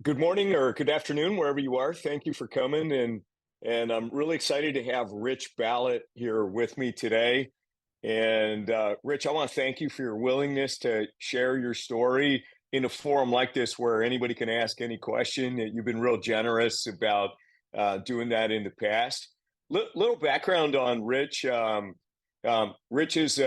Good morning or good afternoon, wherever you are. Thank you for coming, and I'm really excited to have Rich Ballett here with me today. And Rich, I want to thank you for your willingness to share your story in a forum like this, where anybody can ask any question. You've been real generous about doing that in the past. Little background on Rich. Rich is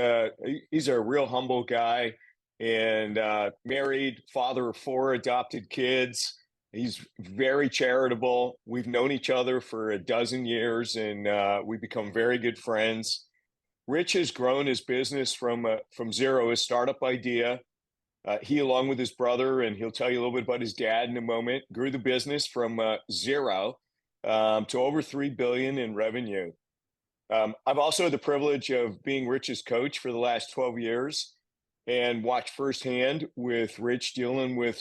he's a real humble guy, and married, father of four adopted kids. He's very charitable. We've known each other for a dozen years, and we've become very good friends. Rich has grown his business from zero, his startup idea. He, along with his brother, and he'll tell you a little bit about his dad in a moment, grew the business from zero to over 3 billion in revenue. I've also had the privilege of being Rich's coach for the last 12 years, and watched firsthand with Rich dealing with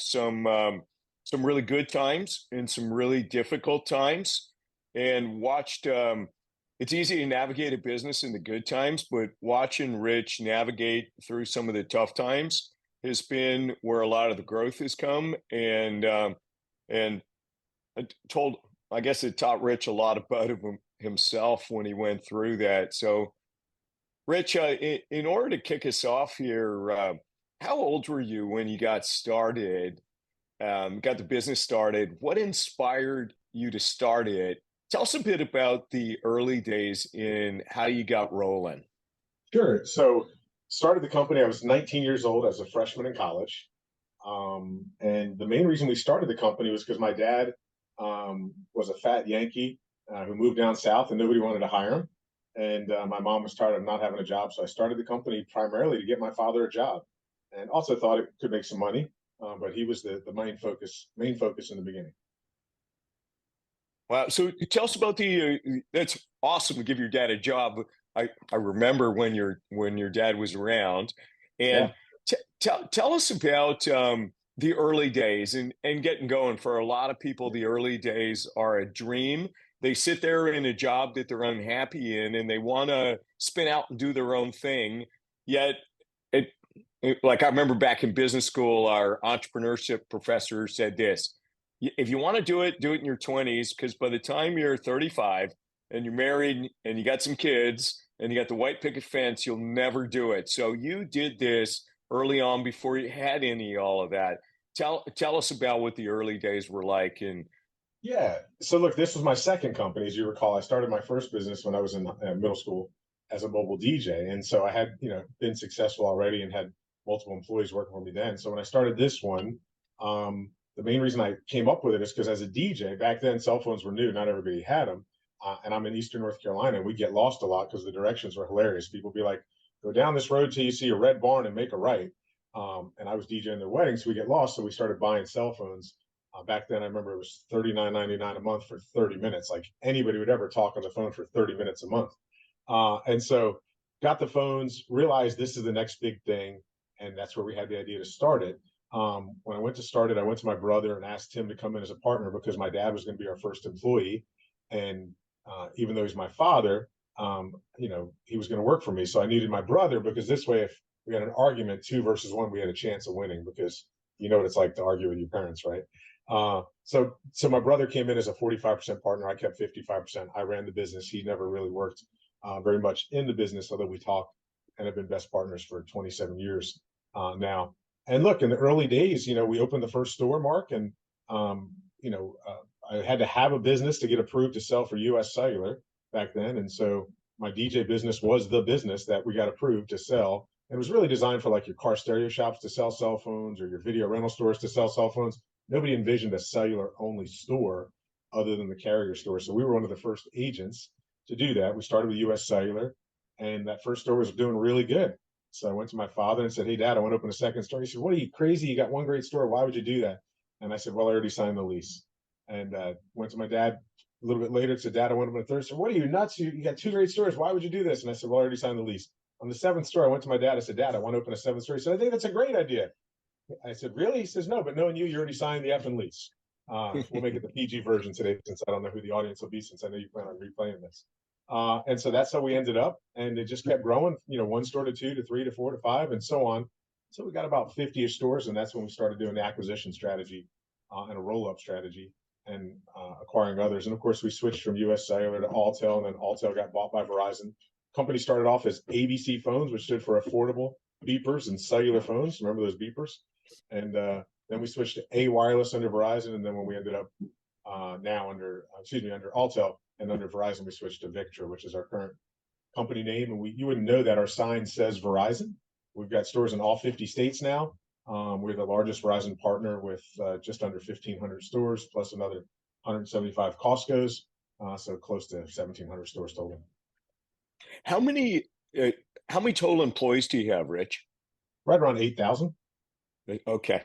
some really good times and some really difficult times, and watched. It's easy to navigate a business in the good times, but watching Rich navigate through some of the tough times has been where a lot of the growth has come. And I told, I guess it taught Rich a lot about himself when he went through that. So, Rich, in order to kick us off here, how old were you when you got started? Got the business started. What inspired you to start it? Tell us a bit about the early days in how you got rolling. Sure. So started the company. I was 19 years old as a freshman in college. And the main reason we started the company was because my dad was a fat Yankee who moved down south and nobody wanted to hire him. And my mom was tired of not having a job. So I started the company primarily to get my father a job, and also thought it could make some money. But he was the main focus in the beginning. Wow. So tell us about that's awesome to give your dad a job. I remember when your dad was around, and Yeah. tell us about the early days and getting going. For a lot of people, the early days are a dream. They sit there in a job that they're unhappy in, and they want to spin out and do their own thing. Yet, it, like I remember back in business school, our entrepreneurship professor said this: if you want to do it in your 20s, because by the time you're 35 and you're married and you got some kids and you got the white picket fence, you'll never do it. So you did this early on before you had any all of that. Tell us about what the early days were like. And Yeah. So look, this was my second company. As you recall, I started my first business when I was in middle school as a mobile DJ. And so I had, been successful already and had multiple employees working for me then. So when I started this one, the main reason I came up with it is because as a DJ, back then cell phones were new, not everybody had them. And I'm in Eastern North Carolina, and we get lost a lot because the directions were hilarious. People be like, go down this road till you see a red barn and make a right. And I was DJing their weddings, so we get lost. So we started buying cell phones. Back then, I remember it was $39.99 a month for 30 minutes. Like anybody would ever talk on the phone for 30 minutes a month. And so got the phones, realized this is the next big thing. And that's where we had the idea to start it. When I went to start it, I went to my brother and asked him to come in as a partner because my dad was going to be our first employee. And even though he's my father, he was going to work for me. So I needed my brother because this way, if we had an argument, two versus one, we had a chance of winning because you know what it's like to argue with your parents, right? So my brother came in as a 45% partner. I kept 55%. I ran the business. He never really worked very much in the business, although we talked and have been best partners for 27 years now. And look, in the early days, we opened the first store, Mark, and I had to have a business to get approved to sell for U.S. Cellular back then, and so my DJ business was the business that we got approved to sell. It was really designed for like your car stereo shops to sell cell phones or your video rental stores to sell cell phones. Nobody envisioned a cellular only store other than the carrier store. So we were one of the first agents to do that. We started with US Cellular, and that first store was doing really good. So I went to my father and said, "Hey, Dad, I want to open a second store." He said, "What are you, crazy? You got one great store. Why would you do that?" And I said, "Well, I already signed the lease." And went to my dad a little bit later and said, "Dad, I want to open a third store." "What are you, nuts? You got two great stores. Why would you do this?" And I said, "Well, I already signed the lease." On the seventh store, I went to my dad. I said, "Dad, I want to open a seventh store." He said, "I think that's a great idea." I said, "Really?" He says, "No, but knowing you, you already signed the effing lease." We'll make it the PG version today since I don't know who the audience will be, since I know you plan on replaying this. And so that's how we ended up. And it just kept growing, one store to two to three to four to five and so on. So we got about 50-ish stores. And that's when we started doing the acquisition strategy and a roll-up strategy, and acquiring others. And of course, we switched from US Cellular to Alltel, and then Alltel got bought by Verizon. Company started off as ABC Phones, which stood for Affordable Beepers and Cellular Phones. Remember those beepers? And then we switched to A Wireless under Verizon, and then when we ended up now under Alltel and under Verizon, we switched to Victra, which is our current company name. And you wouldn't know that our sign says Verizon. We've got stores in all 50 states now. We're the largest Verizon partner with just under 1,500 stores, plus another 175 Costco's, so close to 1,700 stores total. How many uh, how many total employees do you have, Rich? Right around 8,000. Okay.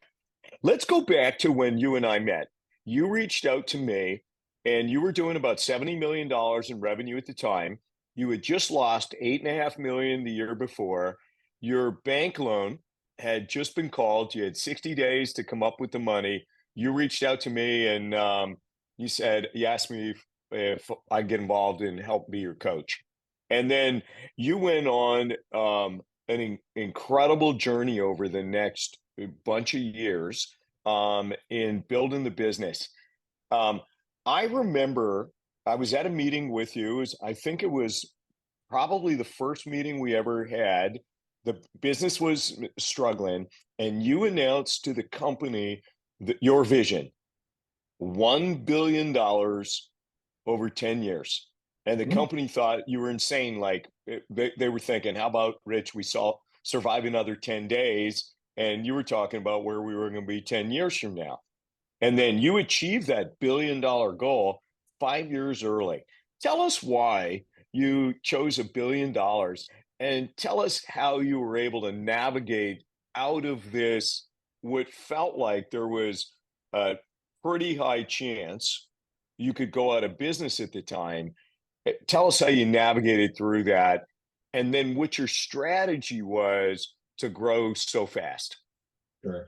Let's go back to when you and I met. You reached out to me and you were doing about $70 million in revenue at the time. You had just lost 8.5 million the year before. Your bank loan had just been called. You had 60 days to come up with the money. You reached out to me and you asked me if I'd get involved and help be your coach. And then you went on incredible journey over the next bunch of years in building the business. Um, I remember I was at a meeting with you. I think it was probably the first meeting we ever had. The business was struggling, and you announced to the company that your vision, $1 billion over 10 years. And the company thought you were insane. Like they were thinking, how about Rich? We saw survive another 10 days. And you were talking about where we were going to be 10 years from now. And then you achieved that $1 billion goal 5 years early. Tell us why you chose $1 billion and tell us how you were able to navigate out of this, what felt like there was a pretty high chance you could go out of business at the time. Tell us how you navigated through that and then what your strategy was to grow so fast. Sure.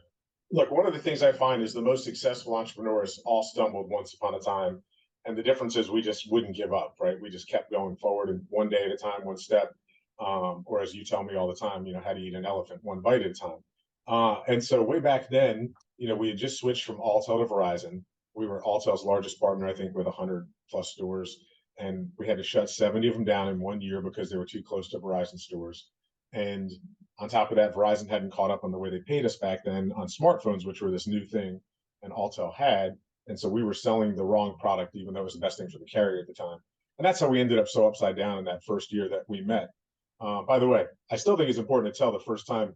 Look, one of the things I find is the most successful entrepreneurs all stumbled once upon a time. And the difference is we just wouldn't give up, right? We just kept going forward and one day at a time, one step. Or as you tell me all the time, how to eat an elephant one bite at a time. And so way back then, we had just switched from Alltel to Verizon. We were Alltel's largest partner, I think, with 100 plus stores. And we had to shut 70 of them down in 1 year because they were too close to Verizon stores. And on top of that, Verizon hadn't caught up on the way they paid us back then on smartphones, which were this new thing, and Alltel had. And so we were selling the wrong product, even though it was the best thing for the carrier at the time. And that's how we ended up so upside down in that first year that we met. By the way, I still think it's important to tell the first time,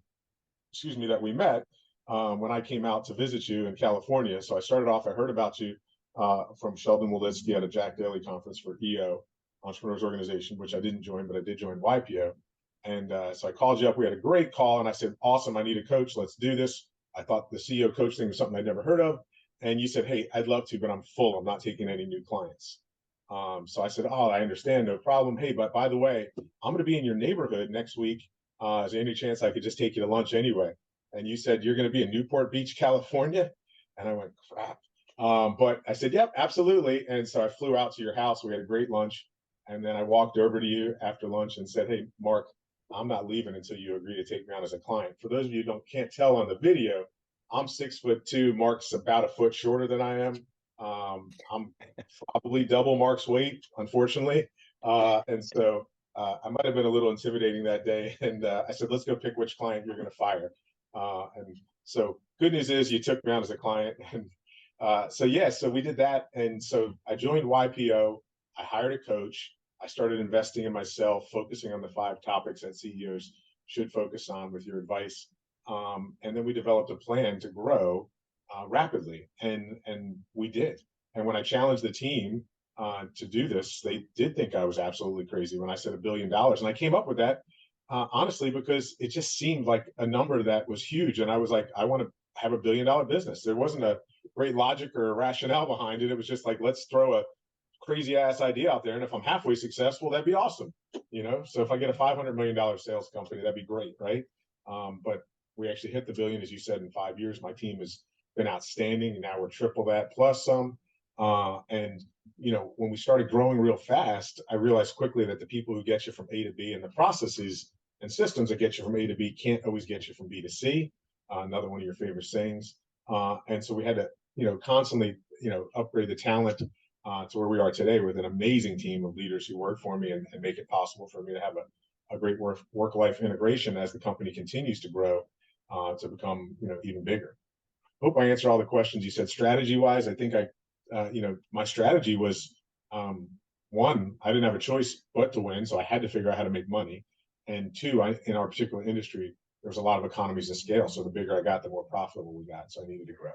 that we met when I came out to visit you in California. So I started off, I heard about you from Sheldon Walitsky at a Jack Daly conference for EO, Entrepreneurs Organization, which I didn't join, but I did join YPO. And so I called you up. We had a great call, and I said, "Awesome! I need a coach. Let's do this." I thought the CEO coach thing was something I'd never heard of, and you said, "Hey, I'd love to, but I'm full. I'm not taking any new clients." So I said, "Oh, I understand, no problem. Hey, but by the way, I'm going to be in your neighborhood next week. Is there any chance I could just take you to lunch anyway?" And you said you're going to be in Newport Beach, California, and I went, "Crap." But I said, "Yep, absolutely." And so I flew out to your house. We had a great lunch, and then I walked over to you after lunch and said, "Hey, Mark, I'm not leaving until you agree to take me on as a client." For those of you who can't tell on the video, I'm 6'2". Mark's about a foot shorter than I am. I'm probably double Mark's weight, unfortunately. And so I might have been a little intimidating that day. And I said, "Let's go pick which client you're going to fire." And so good news is you took me on as a client. And so we did that. And so I joined YPO. I hired a coach. I started investing in myself, focusing on the 5 topics that CEOs should focus on with your advice. And then we developed a plan to grow rapidly, and we did. And when I challenged the team to do this, they did think I was absolutely crazy when I said $1 billion. And I came up with that honestly because it just seemed like a number that was huge. And I was like, I want to have $1 billion business. There wasn't a great logic or a rationale behind it. It was just like, let's throw a crazy ass idea out there, and if I'm halfway successful, that'd be awesome. So if I get a $500 million sales company, that'd be great, right? But we actually hit the billion, as you said, in 5 years. My team has been outstanding, and now we're triple that plus some. And when we started growing real fast, I realized quickly that the people who get you from A to B and the processes and systems that get you from A to B can't always get you from B to C. Another one of your favorite sayings. And so we had to constantly, upgrade the talent to where we are today with an amazing team of leaders who work for me and make it possible for me to have a great work life integration as the company continues to grow to become even bigger. Hope I answered all the questions you said. Strategy wise, I think my strategy was one, I didn't have a choice but to win, so I had to figure out how to make money. And two, in our particular industry, there was a lot of economies of scale. So the bigger I got, the more profitable we got. So I needed to grow.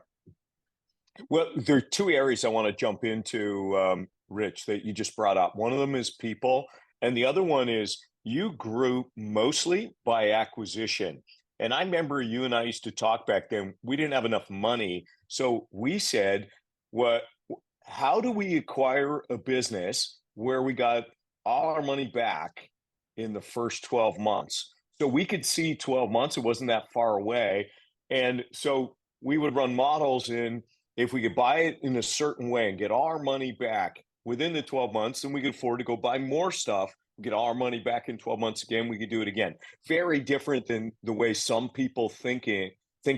Well, there are two areas I want to jump into, Rich, that you just brought up. One of them is people, and the other one is you grew mostly by acquisition. And I remember you and I used to talk back then. We didn't have enough money, so we said, "What? How do we acquire a business where we got all our money back in the first 12 months?" So we could see 12 months; it wasn't that far away, and so we would run models in if we could buy it in a certain way and get all our money back within the 12 months, then we could afford to go buy more stuff, get all our money back in 12 months again, we could do it again. Very different than the way some people think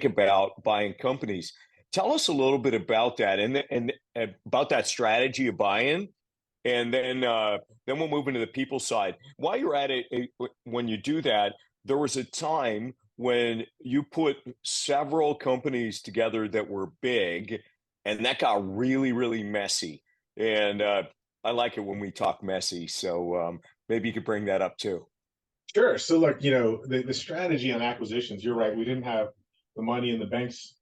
about buying companies. Tell us a little bit about that and about that strategy of buying, and then we'll move into the people side. While you're at it, when you do that, there was a time when you put several companies together that were big, and that got really, really messy. And I like it when we talk messy. So maybe you could bring that up too. Sure. So look, the strategy on acquisitions, you're right. We didn't have the money in the banks.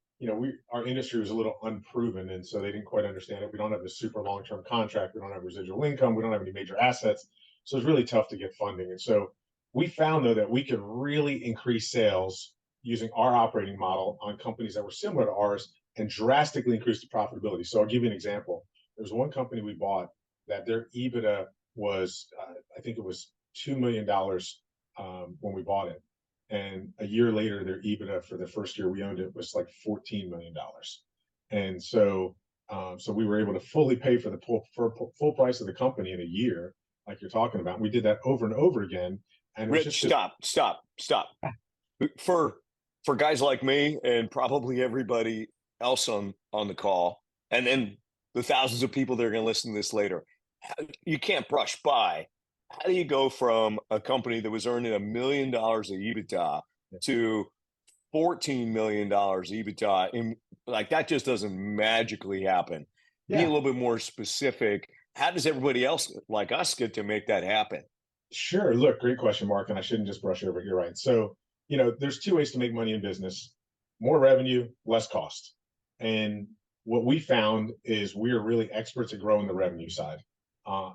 Our industry was a little unproven, and so they didn't quite understand it. We don't have a super long-term contract. We don't have residual income. We don't have any major assets. So it's really tough to get funding. And so we found though that we could really increase sales using our operating model on companies that were similar to ours and drastically increase the profitability. So I'll give you an example. There's one company we bought that their EBITDA was, I think it was $2 million when we bought it. And a year later, their EBITDA for the first year we owned it was like $14 million. And so we were able to fully pay for the full price of the company in a year, like you're talking about. We did that over and over again. And it was Rich, just stop. For guys like me and probably everybody else on the call, and then the thousands of people that are going to listen to this later, you can't brush by. How do you go from a company that was earning $1 million of EBITDA to $14 million EBITDA? And like that just doesn't magically happen. Be a yeah, little bit more specific. How does everybody else like us get to make that happen? sure. Look, great question, Mark. And I shouldn't just brush over it. You're right. So, there's two ways to make money in business: more revenue, less cost. And what we found is we are really experts at growing the revenue side.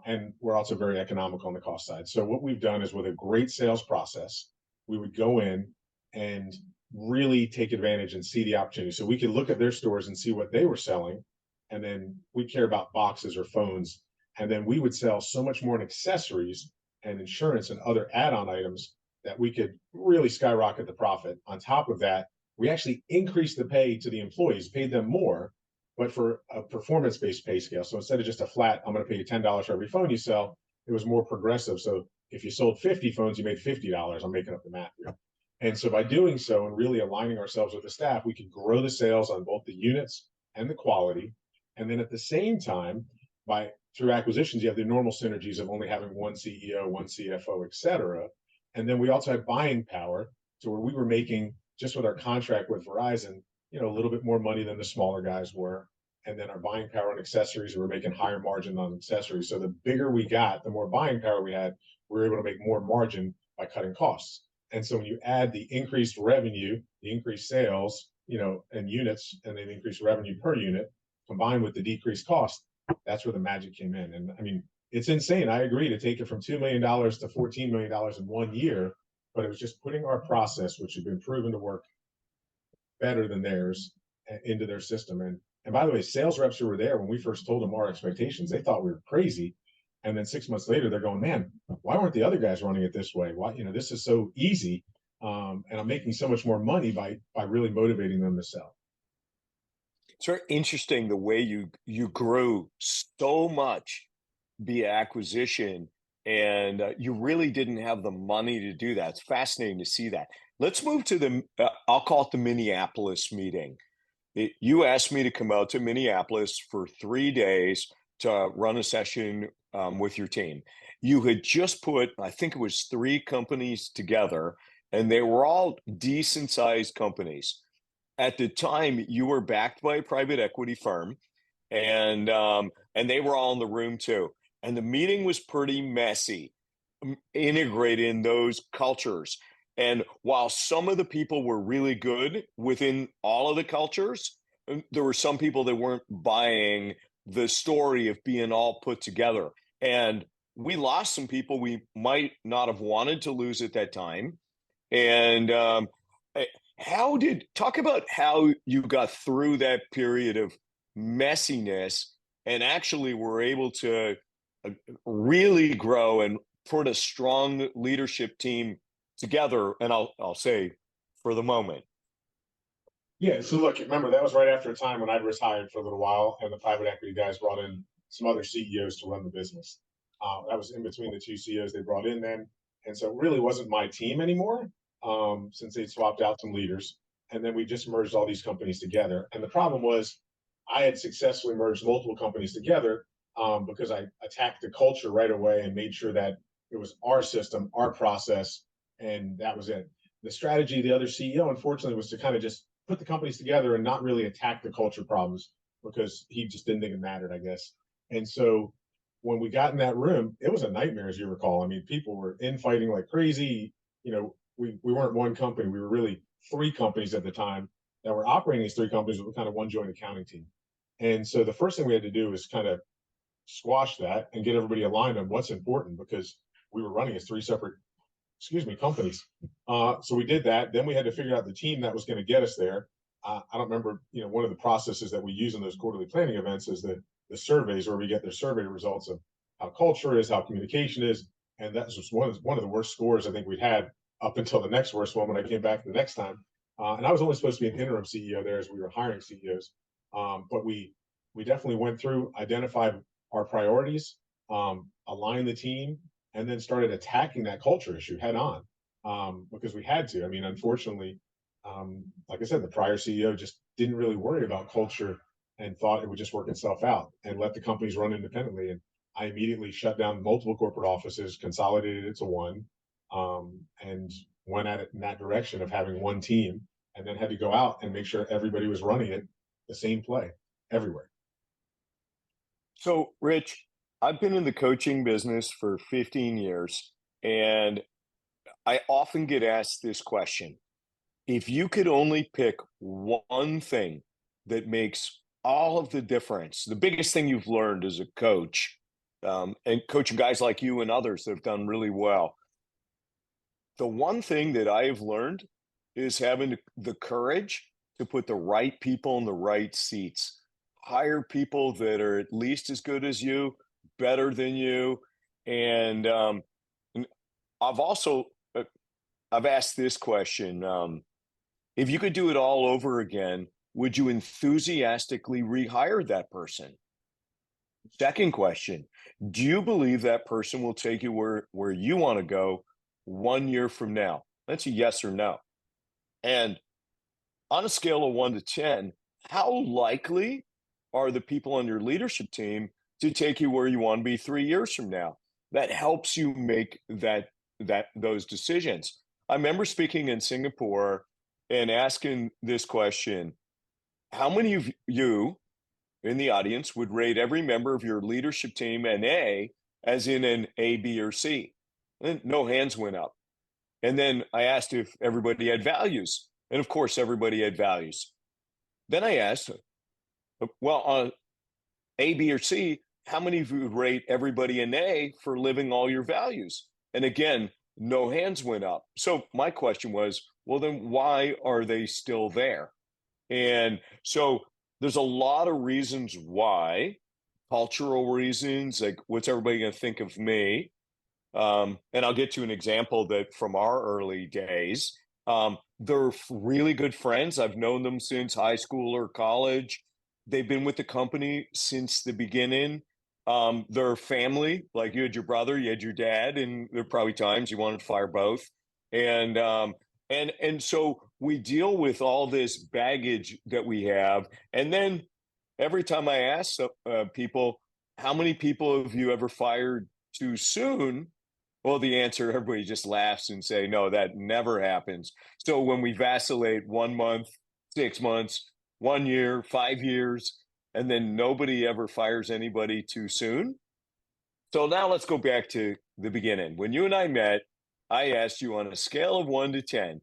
And we're also very economical on the cost side. So, what we've done is with a great sales process, we would go in and really take advantage and see the opportunity. So, we could look at their stores and see what they were selling. And then we care about boxes or phones. And then we would sell so much more in accessories and insurance and other add-on items that we could really skyrocket the profit. On top of that, we actually increased the pay to the employees, paid them more, but for a performance-based pay scale. So instead of just a flat, I'm going to pay you $10 for every phone you sell, it was more progressive. So if you sold 50 phones, you made $50. I'm making up the math here. And so by doing so and really aligning ourselves with the staff, we could grow the sales on both the units and the quality. And then at the same time, by through acquisitions, you have the normal synergies of only having one CEO, one CFO, et cetera. And then we also had buying power to where we were making, just with our contract with Verizon, a little bit more money than the smaller guys were. And then our buying power on accessories, we were making higher margin on accessories. So the bigger we got, the more buying power we had, we were able to make more margin by cutting costs. And so when you add the increased revenue, the increased sales, and units, and then increased revenue per unit, combined with the decreased cost, that's where the magic came in. And I mean, it's insane. I agree to take it from $2 million to $14 million in 1 year, but it was just putting our process, which had been proven to work better than theirs, into their system. And by the way, sales reps who were there when we first told them our expectations, they thought we were crazy. And then 6 months later, they're going, "Man, why weren't the other guys running it this way? Why, this is so easy, and I'm making so much more money by really motivating them to sell." It's very interesting the way you grew so much via acquisition, and you really didn't have the money to do that. It's fascinating to see that. Let's move to I'll call it the Minneapolis meeting. You asked me to come out to Minneapolis for 3 days to run a session with your team. You had just put, I think it was three companies together, and they were all decent sized companies. At the time, you were backed by a private equity firm, and they were all in the room too. And the meeting was pretty messy, integrating those cultures. And while some of the people were really good within all of the cultures, there were some people that weren't buying the story of being all put together. And we lost some people we might not have wanted to lose at that time. And eh, how did talk about how you got through that period of messiness and actually were able to uh, really grow and put a strong leadership team together. And I'll say for the moment. Yeah. So look, remember that was right after a time when I'd retired for a little while, and the private equity guys brought in some other CEOs to run the business. That was in between the two CEOs they brought in then, and so it really wasn't my team anymore, since they swapped out some leaders, and then we just merged all these companies together. And the problem was, I had successfully merged multiple companies together, because I attacked the culture right away and made sure that it was our system, our process, and that was it. The strategy of the other CEO, unfortunately, was to kind of just put the companies together and not really attack the culture problems because he just didn't think it mattered, I guess. And so when we got in that room, it was a nightmare, as you recall. I mean, people were infighting like crazy. We weren't one company. We were really three companies at the time that were operating these three companies with kind of one joint accounting team. And so the first thing we had to do was kind of squash that and get everybody aligned on what's important because we were running as three separate, companies. So we did that. Then we had to figure out the team that was going to get us there. I don't remember, one of the processes that we use in those quarterly planning events is the surveys where we get their survey results of how culture is, how communication is, and that was one of the worst scores I think we'd had up until the next worst one when I came back the next time. And I was only supposed to be an interim CEO there as we were hiring CEOs, but we definitely went through, identified our priorities, aligned the team, and then started attacking that culture issue head on, because we had to. I mean, unfortunately, like I said, the prior CEO just didn't really worry about culture and thought it would just work itself out and let the companies run independently. And I immediately shut down multiple corporate offices, consolidated it to one, and went at it in that direction of having one team, and then had to go out and make sure everybody was running it the same play everywhere. So, Rich, I've been in the coaching business for 15 years, and I often get asked this question. If you could only pick one thing that makes all of the difference, the biggest thing you've learned as a coach, and coaching guys like you and others that have done really well, the one thing that I have learned is having the courage to put the right people in the right seats. Hire people that are at least as good as you, better than you, and and I've also I've asked this question: if you could do it all over again, would you enthusiastically rehire that person? Second question: do you believe that person will take you where you want to go 1 year from now? That's a yes or no. And on a scale of 1 to 10, how likely are the people on your leadership team to take you where you want to be 3 years from now? That helps you make those decisions. I remember speaking in Singapore and asking this question: how many of you in the audience would rate every member of your leadership team an A, as in an A, B, or C? And no hands went up. And then I asked if everybody had values. And of course, everybody had values. Then I asked, well, on A, B, or C, how many of you would rate everybody an A for living all your values? And again, no hands went up. So my question was, well, then why are they still there? And so there's a lot of reasons why, cultural reasons, like what's everybody going to think of me? And I'll get to an example that from our early days. They're really good friends. I've known them since high school or college. They've been with the company since the beginning. They're family, like you had your brother, you had your dad, and there are probably times you wanted to fire both. And And so we deal with all this baggage that we have, and then every time I ask people, how many people have you ever fired too soon? Well, the answer, everybody just laughs and say, no, that never happens. So when we vacillate 1 month, 6 months, 1 year, 5 years, and then nobody ever fires anybody too soon. So now let's go back to the beginning. When you and I met, I asked you on a scale of 1 to 10,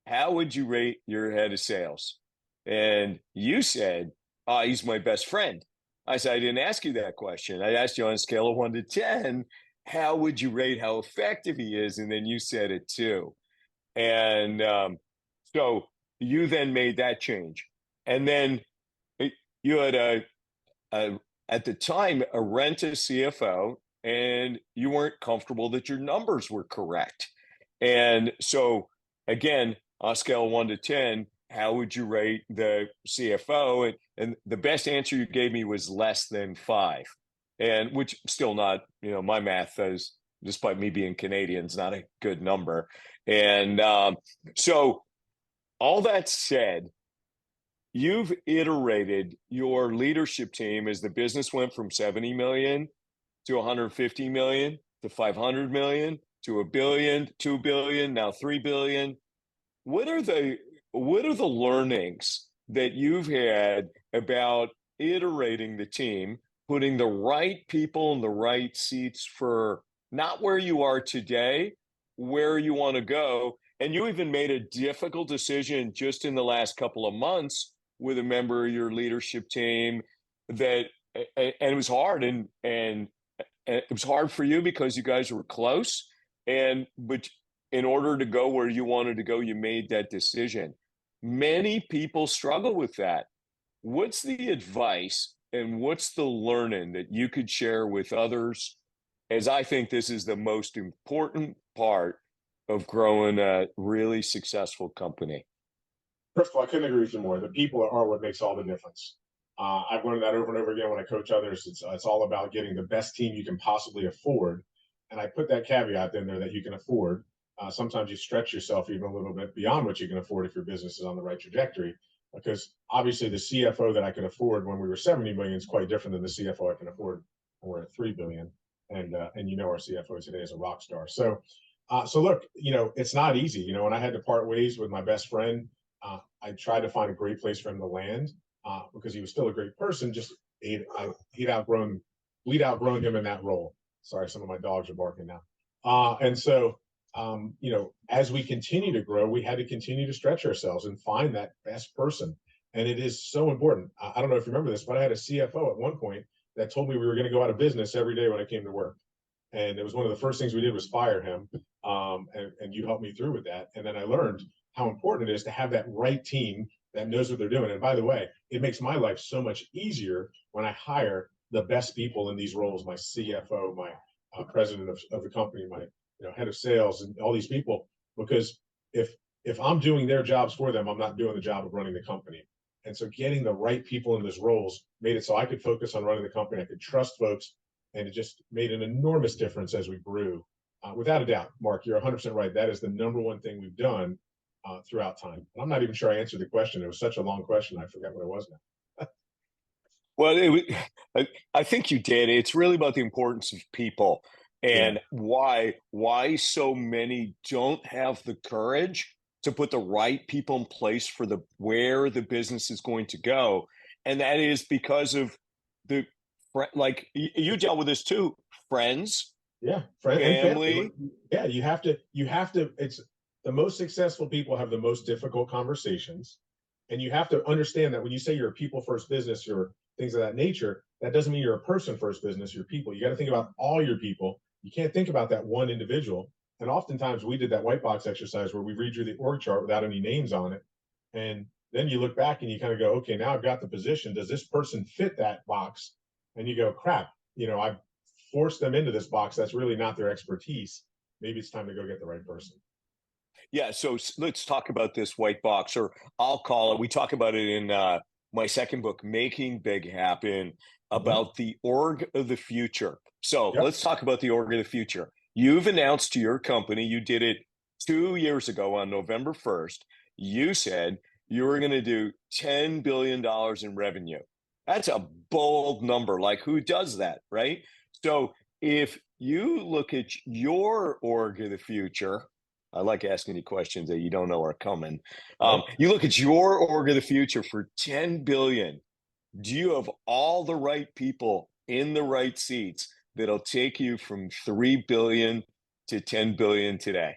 how would you rate your head of sales? And you said, oh, he's my best friend. I said, I didn't ask you that question. I asked you on a scale of 1 to 10, how would you rate how effective he is? And then you said it too. And so you then made that change. And then you had a at the time a rent a CFO, and you weren't comfortable that your numbers were correct. And so again, on a scale of 1 to 10, how would you rate the CFO? And the best answer you gave me was less than 5, and which still not, my math is, despite me being Canadian, is not a good number. And so all that said, you've iterated your leadership team as the business went from 70 million to 150 million to 500 million to a billion, 2 billion, now 3 billion. What are the learnings that you've had about iterating the team, putting the right people in the right seats for not where you are today, where you want to go? And you even made a difficult decision just in the last couple of months with a member of your leadership team that, and it was hard, and it was hard for you because you guys were close, but in order to go where you wanted to go, you made that decision. Many people struggle with that. What's the advice and what's the learning that you could share with others? As I think this is the most important part of growing a really successful company. First of all, I couldn't agree with you more. The people are what makes all the difference. I've learned that over and over again when I coach others. It's all about getting the best team you can possibly afford, and I put that caveat in there that you can afford. Sometimes you stretch yourself even a little bit beyond what you can afford if your business is on the right trajectory. Because obviously, the CFO that I could afford when we were 70 million is quite different than the CFO I can afford when we're at 3 billion. And our CFO today is a rock star. So look, it's not easy. When I had to part ways with my best friend, I tried to find a great place for him to land because he was still a great person. Just we'd outgrown him in that role. Sorry, some of my dogs are barking now. And so, as we continue to grow, we had to continue to stretch ourselves and find that best person. And it is so important. I don't know if you remember this, but I had a CFO at one point that told me we were going to go out of business every day when I came to work. And it was one of the first things we did was fire him. And you helped me through with that. And then I learned how important it is to have that right team that knows what they're doing. And by the way, it makes my life so much easier when I hire the best people in these roles, my CFO, my president of the company, my head of sales, and all these people, because if I'm doing their jobs for them, I'm not doing the job of running the company. And so getting the right people in those roles made it so I could focus on running the company. I could trust folks, and it just made an enormous difference as we grew. Without a doubt, Mark, you're 100% right. That is the number one thing we've done throughout time. And I'm not even sure I answered the question. It was such a long question, I forgot what it was now. Well, I think you did. It's really about the importance of people Yeah. and why so many don't have the courage to put the right people in place for the where the business is going to go. And that is because of the like you dealt with this too, friends, Yeah, friend and family. family. Yeah, you have to. It's the most successful people have the most difficult conversations, and you have to understand that when you say you're a people first business or things of that nature, that doesn't mean you're a person first business. You're people. You got to think about all your people. You can't think about that one individual. And oftentimes we did that white box exercise where we read you the org chart without any names on it, and then you look back and you kind of go, okay, now I've got the position. Does this person fit that box? And you go, crap. I've force them into this box that's really not their expertise. Maybe it's time to go get the right person. Yeah, so let's talk about this white box, or I'll call it. We talk about it in my second book, Making Big Happen, Mm-hmm. about the org of the future. So Yep. let's talk about the org of the future. You've announced to your company, you did it 2 years ago on November 1st, you said you were going to do $10 billion in revenue. That's a bold number. Like, who does that, right? So, if you look at your org of the future, I like asking you questions that you don't know are coming. Right. You look at your org of the future for 10 billion. Do you have all the right people in the right seats that'll take you from 3 billion to 10 billion today?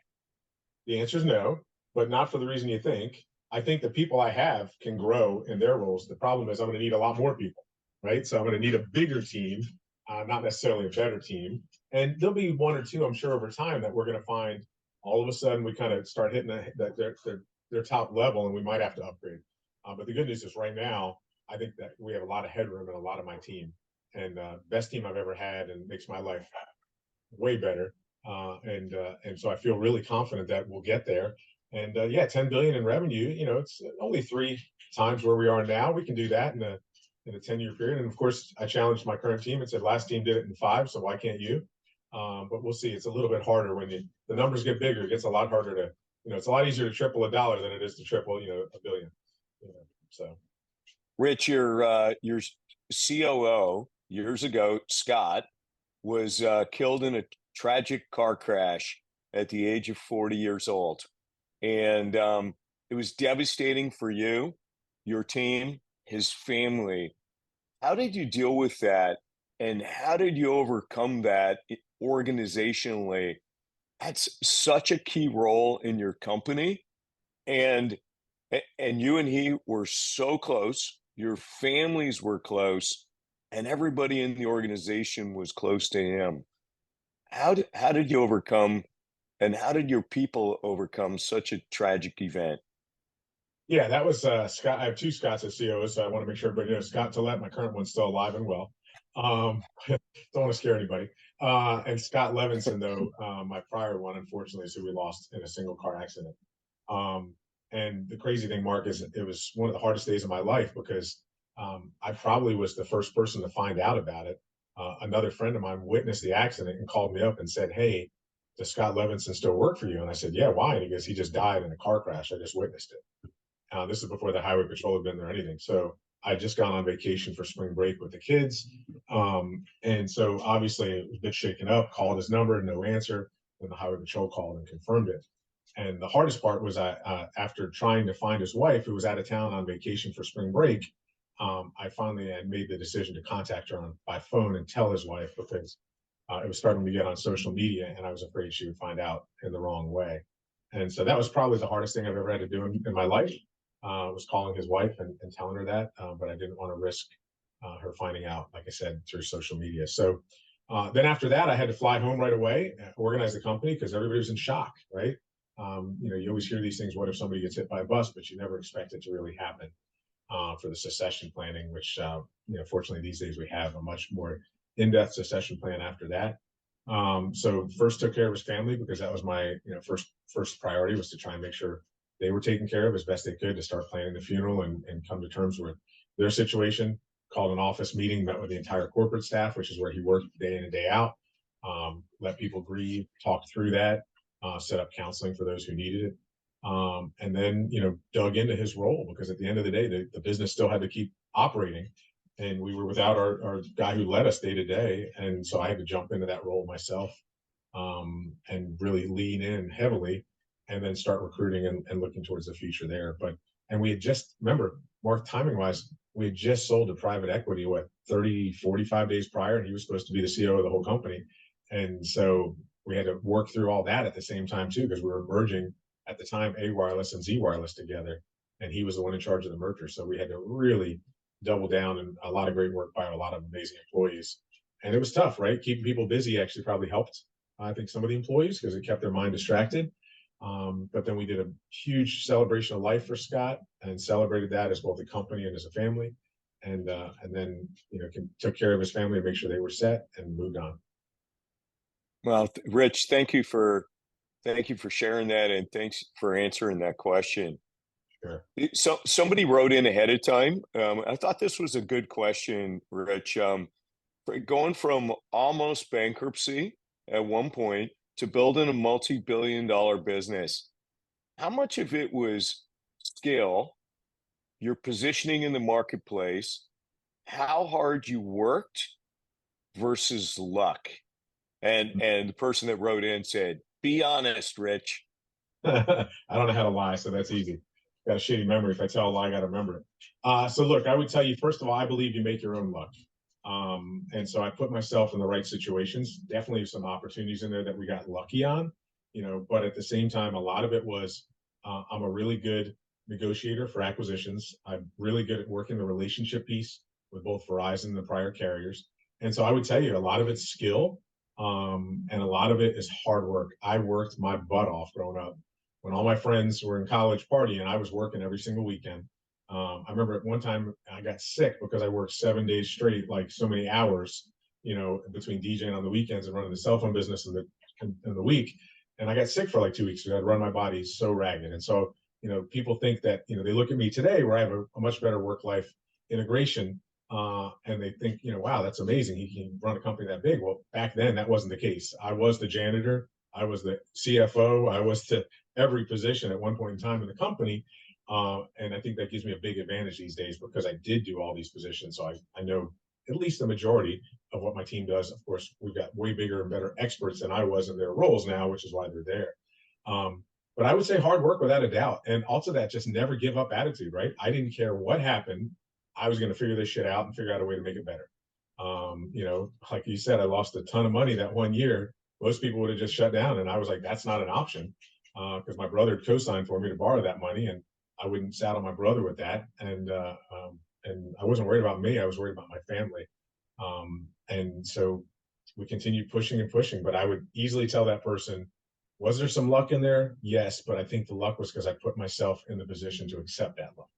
The answer is no, but not for the reason you think. I think the people I have can grow in their roles. The problem is I'm going to need a lot more people, right? So I'm going to need a bigger team, not necessarily a better team. And there'll be one or two, I'm sure, over time that we're going to find all of a sudden we kind of start hitting their top level and we might have to upgrade. But the good news is right now, I think that we have a lot of headroom in a lot of my team and best team I've ever had and makes my life way better. And so I feel really confident that we'll get there. And yeah, 10 billion in revenue. You know, it's only three times where we are now. We can do that in a 10-year period. And of course, I challenged my current team and said, last team did it in 5, so why can't you? But we'll see. It's a little bit harder when the numbers get bigger. It gets a lot harder to, it's a lot easier to triple a dollar than it is to triple, a billion. So Rich, your COO years ago, Scott, was killed in a tragic car crash at the age of 40 years old. And it was devastating for you, your team, his family. How did you deal with that? And how did you overcome that organizationally? That's such a key role in your company. And and you and he were so close, your families were close, and everybody in the organization was close to him. How did you overcome and how did your people overcome such a tragic event? yeah, that was Scott. I have two Scotts as CEOs, so I want to make sure everybody knows Scott Tillett, my current one's still alive and well. Don't want to scare anybody. And Scott Levinson, though, my prior one, unfortunately, is who we lost in a single car accident. Um, and the crazy thing, Mark, is it was one of the hardest days of my life because I probably was the first person to find out about it. Another friend of mine witnessed the accident and called me up and said, "Hey, does Scott Levinson still work for you?" And I said, "Yeah, why?" And he goes, "He just died in a car crash. I just witnessed it." This is before the highway patrol had been there or anything. So I just gone on vacation for spring break with the kids. And so obviously it was a bit shaken up, called his number, no answer. Then the highway patrol called and confirmed it. And the hardest part was after trying to find his wife, who was out of town on vacation for spring break, I finally had made the decision to contact her by phone and tell his wife because it was starting to get on social media and I was afraid she would find out in the wrong way. And so that was probably the hardest thing I've ever had to do in my life was calling his wife and telling her that, but I didn't want to risk her finding out, like I said, through social media. So then after that, I had to fly home right away, organize the company because everybody was in shock, right? You always hear these things. What if somebody gets hit by a bus? But you never expect it to really happen for the succession planning, which fortunately these days we have a much more in-depth succession plan after that. So first took care of his family because that was my first priority was to try and make sure they were taken care of as best they could to start planning the funeral and come to terms with their situation. Called an office meeting, met with the entire corporate staff, which is where he worked day in and day out. Let people grieve, talk through that, set up counseling for those who needed it. And then dug into his role because at the end of the day the business still had to keep operating and we were without our guy who led us day to day, and so I had to jump into that role myself and really lean in heavily and then start recruiting and looking towards the future there. And we had just, remember, Mark, timing wise, we had just sold to private equity 45 days prior, and he was supposed to be the CEO of the whole company. And so we had to work through all that at the same time too, because we were merging at the time A Wireless and Z Wireless together, and he was the one in charge of the merger. So we had to really double down, and a lot of great work by a lot of amazing employees. And it was tough, right? Keeping people busy actually probably helped, I think, some of the employees because it kept their mind distracted. But then we did a huge celebration of life for Scott and celebrated that as both a company and as a family. And then took care of his family to make sure they were set and moved on. Well, Rich, thank you for sharing that, and thanks for answering that question. Sure. So somebody wrote in ahead of time. I thought this was a good question, Rich. Going from almost bankruptcy at one point to building a multi-billion-dollar business, how much of it was skill, your positioning in the marketplace, how hard you worked versus luck? And the person that wrote in said, "Be honest, Rich." I don't know how to lie, so that's easy. Got a shitty memory. If I tell a lie, I got to remember it. So look, I would tell you, first of all, I believe you make your own luck. And so I put myself in the right situations. Definitely some opportunities in there that we got lucky on, but at the same time, a lot of it was I'm a really good negotiator for acquisitions. I'm really good at working the relationship piece with both Verizon and the prior carriers. And so I would tell you a lot of it's skill, and a lot of it is hard work. I worked my butt off growing up. When all my friends were in college partying, I was working every single weekend. I remember at one time I got sick because I worked 7 days straight, like so many hours, between DJing on the weekends and running the cell phone business in the week. And I got sick for like 2 weeks because I'd run my body so ragged. And so, people think that, they look at me today where I have a much better work-life integration, and they think, wow, that's amazing. He can run a company that big. Well, back then that wasn't the case. I was the janitor, I was the CFO, I was to every position at one point in time in the company. And I think that gives me a big advantage these days because I did do all these positions. So I know at least the majority of what my team does. Of course, we've got way bigger and better experts than I was in their roles now, which is why they're there. But I would say hard work without a doubt. And also that just never give up attitude, right? I didn't care what happened. I was going to figure this shit out and figure out a way to make it better. Like you said, I lost a ton of money that one year. Most people would have just shut down. And I was like, that's not an option, because my brother co-signed for me to borrow that money. And I wouldn't saddle my brother with that. And I wasn't worried about me. I was worried about my family. And so we continued pushing and pushing. But I would easily tell that person, was there some luck in there? Yes. But I think the luck was because I put myself in the position to accept that luck.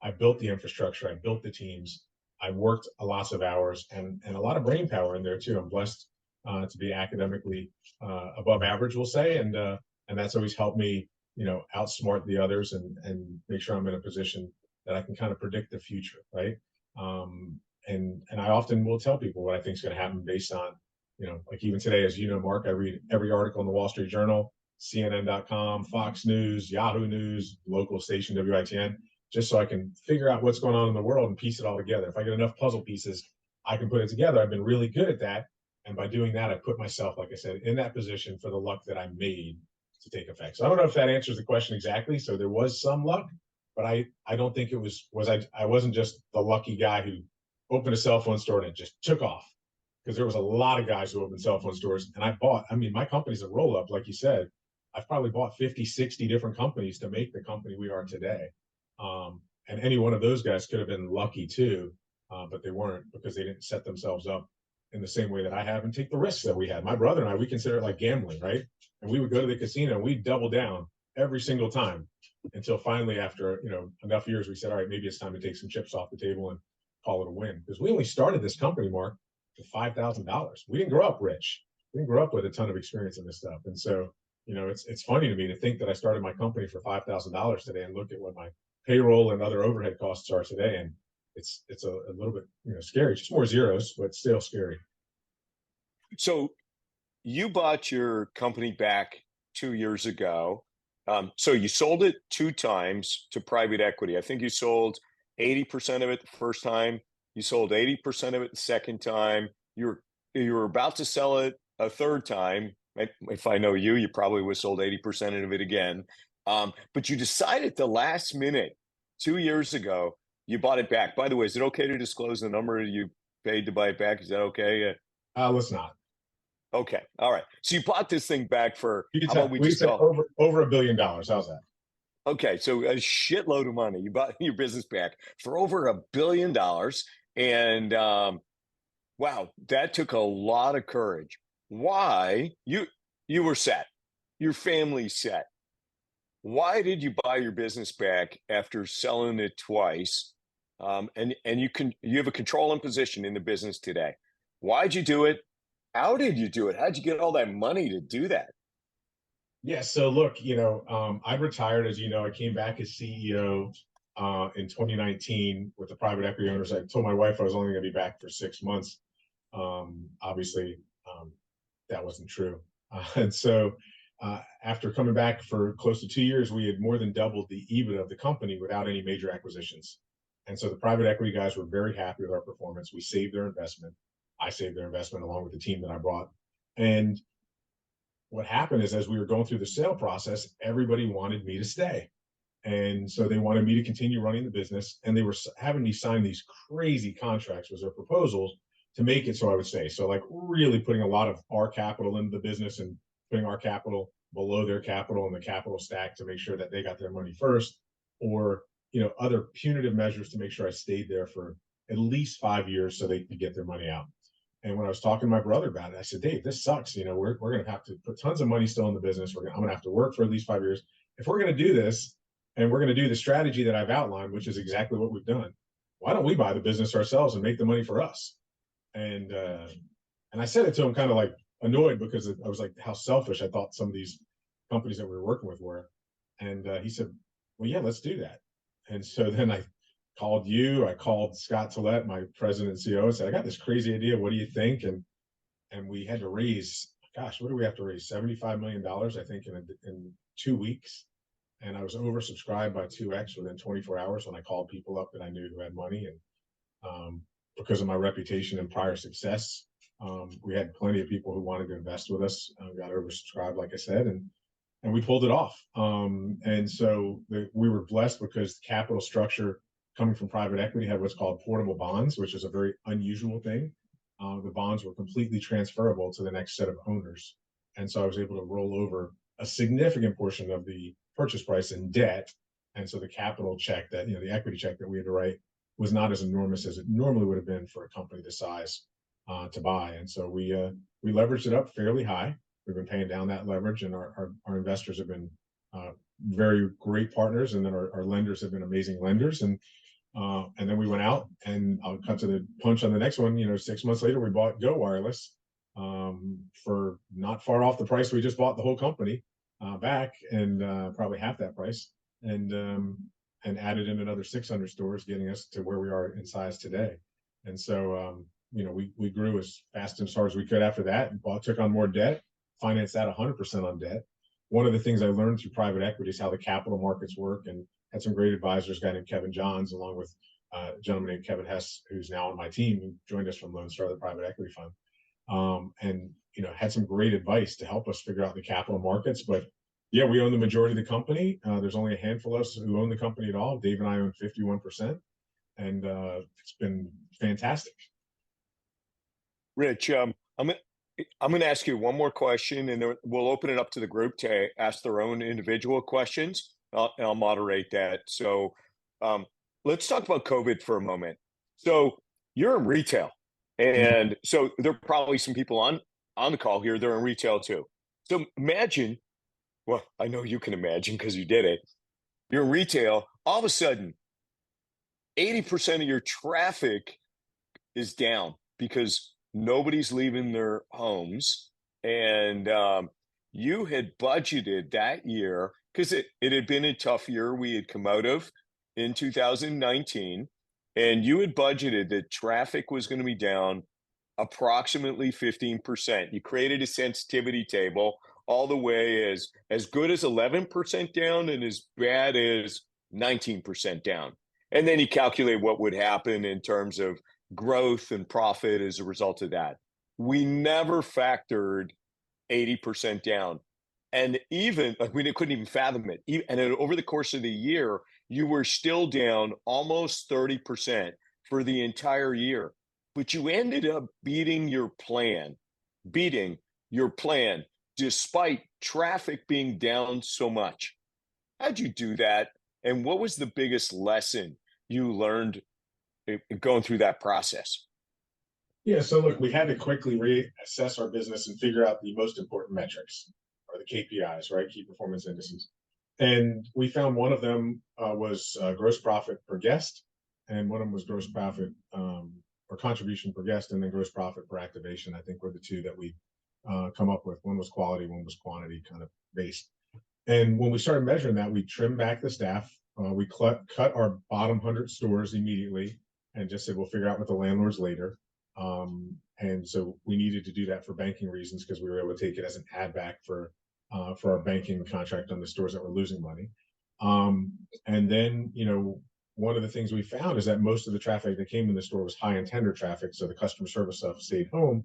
I built the infrastructure, I built the teams, I worked lots of hours and a lot of brain power in there too. I'm blessed to be academically above average, we'll say, and that's always helped me, outsmart the others and make sure I'm in a position that I can kind of predict the future, right? And I often will tell people what I think is going to happen based on, like even today, as you know, Mark, I read every article in the Wall Street Journal, CNN.com, Fox News, Yahoo News, local station WITN, just so I can figure out what's going on in the world and piece it all together. If I get enough puzzle pieces, I can put it together. I've been really good at that. And by doing that, I put myself, like I said, in that position for the luck that I made to take effect. So I don't know if that answers the question exactly. So there was some luck, but I don't think it was I wasn't just the lucky guy who opened a cell phone store and it just took off. Because there was a lot of guys who opened cell phone stores. And my company's a roll up, like you said. I've probably bought 50, 60 different companies to make the company we are today. And any one of those guys could have been lucky too, but they weren't because they didn't set themselves up in the same way that I have and take the risks that we had. My brother and I, we consider it like gambling, right? And we would go to the casino and we'd double down every single time until finally, after enough years, we said, all right, maybe it's time to take some chips off the table and call it a win. Because we only started this company, Mark, for $5,000. We didn't grow up rich. We didn't grow up with a ton of experience in this stuff. And so, it's funny to me to think that I started my company for $5,000 today and look at what my payroll and other overhead costs are today, and it's a little bit scary. Just more zeros, but still scary. So you bought your company back 2 years ago. So you sold it two times to private equity. I think you sold 80% of it the first time. You sold 80% of it the second time. You were about to sell it a third time. If I know you, you probably would have sold 80% of it again. But you decided the last minute 2 years ago, you bought it back. By the way, is it okay to disclose the number you paid to buy it back? Is that okay? Let's not. Okay. All right. So you bought this thing back for, how about we We just said call over $1 billion. How's that? okay, so a shitload of money. You bought your business back for over $1 billion. And wow, that took a lot of courage. Why? You were set. Your family's set. Why did you buy your business back after selling it twice? And you have a controlling position in the business today. Why'd you do it? How did you do it? How'd you get all that money to do that? Yeah. So look, I retired, as you know. I came back as CEO in 2019 with the private equity owners. I told my wife I was only going to be back for 6 months. Obviously, that wasn't true. And so after coming back for close to 2 years, we had more than doubled the EBITDA of the company without any major acquisitions. And so the private equity guys were very happy with our performance. We saved their investment. I saved their investment along with the team that I brought. And what happened is, as we were going through the sale process, everybody wanted me to stay. And so they wanted me to continue running the business. And they were having me sign these crazy contracts, was their proposals, to make it so I would stay. So, like, really putting a lot of our capital into the business and putting our capital below their capital in the capital stack to make sure that they got their money first, or, other punitive measures to make sure I stayed there for at least 5 years so they could get their money out. And when I was talking to my brother about it, I said, Dave, this sucks. We're going to have to put tons of money still in the business. I'm going to have to work for at least 5 years. If we're going to do this, and we're going to do the strategy that I've outlined, which is exactly what we've done, why don't we buy the business ourselves and make the money for us? And I said it to him kind of like annoyed, because I was like, how selfish I thought some of these companies that we were working with were. And he said, well, yeah, let's do that. And so then I called you, I called Scott Tillett, my president and CEO, and said, I got this crazy idea. What do you think? And we had to raise, gosh, what do we have to raise? $75 million, I think, in 2 weeks. And I was oversubscribed by 2x within 24 hours when I called people up that I knew who had money. And because of my reputation and prior success, we had plenty of people who wanted to invest with us. Got oversubscribed, like I said, and we pulled it off. And so we were blessed because the capital structure coming from private equity had what's called portable bonds, which is a very unusual thing. The bonds were completely transferable to the next set of owners. And so I was able to roll over a significant portion of the purchase price in debt. And so the capital check that, the equity check that we had to write was not as enormous as it normally would have been for a company this size to buy. And so we leveraged it up fairly high. We've been paying down that leverage, and our investors have been very great partners. And then our lenders have been amazing lenders. And then we went out, and I'll cut to the punch on the next one. 6 months later, we bought Go Wireless for not far off the price we just bought the whole company back, and probably half that price, and added in another 600 stores, getting us to where we are in size today. And so, we grew as fast and as hard as we could after that, and took on more debt, financed that 100% on debt. One of the things I learned through private equity is how the capital markets work, and had some great advisors, a guy named Kevin Johns, along with a gentleman named Kevin Hess, who's now on my team, who joined us from Lone Star, the private equity fund. And had some great advice to help us figure out the capital markets. But yeah, we own the majority of the company. There's only a handful of us who own the company at all. Dave and I own 51%, and it's been fantastic. Rich, I'm going to ask you one more question, and then we'll open it up to the group to ask their own individual questions. I'll moderate that. So let's talk about COVID for a moment. So you're in retail, and so there are probably some people on the call here, they're in retail too. So imagine, well, I know you can imagine because you did it. You're in retail, all of a sudden, 80% of your traffic is down because nobody's leaving their homes. And you had budgeted that year, because it had been a tough year we had come out of in 2019. And you had budgeted that traffic was going to be down approximately 15%. You created a sensitivity table all the way as good as 11% down and as bad as 19% down. And then you calculate what would happen in terms of growth and profit as a result of that. We never factored 80% down. And even like we couldn't even fathom it. And then over the course of the year, you were still down almost 30% for the entire year. But you ended up beating your plan despite traffic being down so much. How'd you do that? And what was the biggest lesson you learned going through that process? Yeah, so look, we had to quickly reassess our business and figure out the most important metrics, or the KPIs, right? Key performance indices. And we found one of them was gross profit per guest, and one of them was gross profit or contribution per guest, and then gross profit per activation. I think were the two that we come up with. One was quality, one was quantity kind of based. And when we started measuring that, we trimmed back the staff. We cut our bottom 100 stores immediately and just said, we'll figure out with the landlords later. And so we needed to do that for banking reasons because we were able to take it as an add back for our banking contract on the stores that were losing money. And then, one of the things we found is that most of the traffic that came in the store was high end tender traffic. So the customer service stuff stayed home.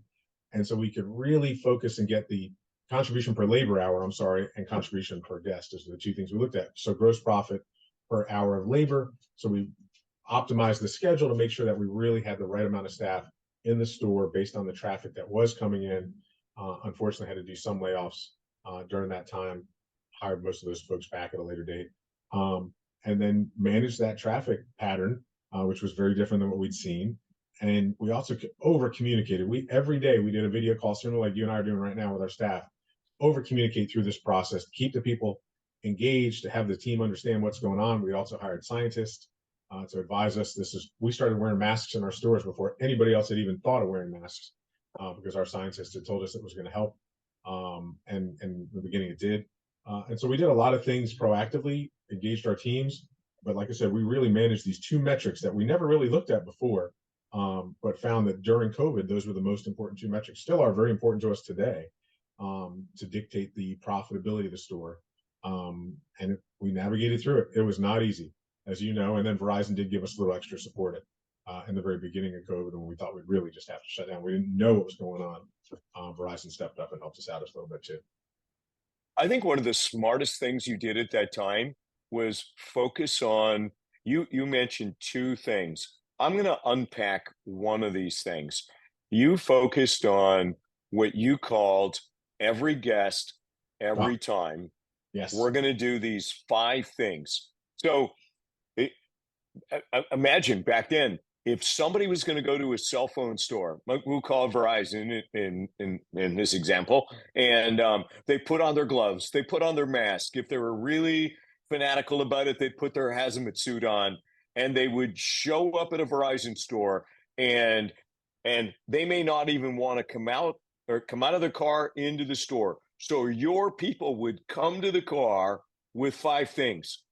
And so we could really focus and get the contribution per labor hour, and contribution per guest is the two things we looked at. So gross profit per hour of labor. So we optimized the schedule to make sure that we really had the right amount of staff in the store based on the traffic that was coming in. Unfortunately, had to do some layoffs during that time, hired most of those folks back at a later date, and then managed that traffic pattern, which was very different than what we'd seen. And we also over communicated. Every day we did a video call, similar like you and I are doing right now with our staff, over communicate through this process, keep the people engaged, to have the team understand what's going on. We also hired scientists to advise us. We started wearing masks in our stores before anybody else had even thought of wearing masks, because our scientists had told us it was going to help. And in the beginning it did. And so we did a lot of things proactively, engaged our teams. But like I said, we really managed these two metrics that we never really looked at before, but found that during COVID, those were the most important two metrics, still are very important to us today, to dictate the profitability of the store. And we navigated through it. It was not easy, as you know, and then Verizon did give us a little extra support in the very beginning of COVID when we thought we'd really just have to shut down. We didn't know what was going on. Verizon stepped up and helped us out a little bit too. I think one of the smartest things you did at that time was focus on, you mentioned two things. I'm going to unpack one of these things. You focused on what you called every guest, Ah, every time. yes. We're going to do these 5 things. So imagine back then, if somebody was going to go to a cell phone store, we'll call Verizon in this example, and they put on their gloves, they put on their mask. If they were really fanatical about it, they'd put their hazmat suit on, and they would show up at a Verizon store, and they may not even want to come out of their car into the store. So your people would come to the car with 5 things,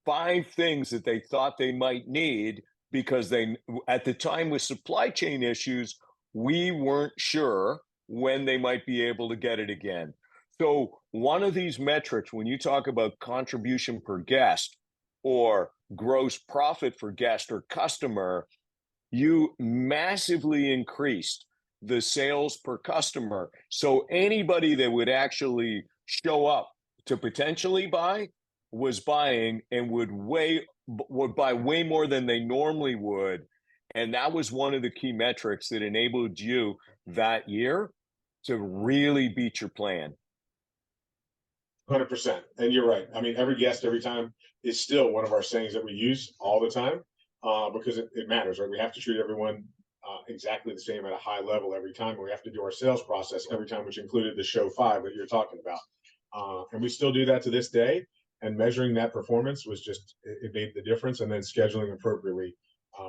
5 things that they thought they might need, because they, at the time with supply chain issues, we weren't sure when they might be able to get it again. So one of these metrics, when you talk about contribution per guest or gross profit for guest or customer, you massively increased the sales per customer. So anybody that would actually show up to potentially buy was buying, and would buy way more than they normally would. And that was one of the key metrics that enabled you that year to really beat your plan. 100%. And you're right. I mean, every guest, every time is still one of our sayings that we use all the time, because it matters, right? We have to treat everyone exactly the same at a high level every time. We have to do our sales process every time, which included the show 5 that you're talking about. And we still do that to this day. And measuring that performance was it made the difference. And then scheduling appropriately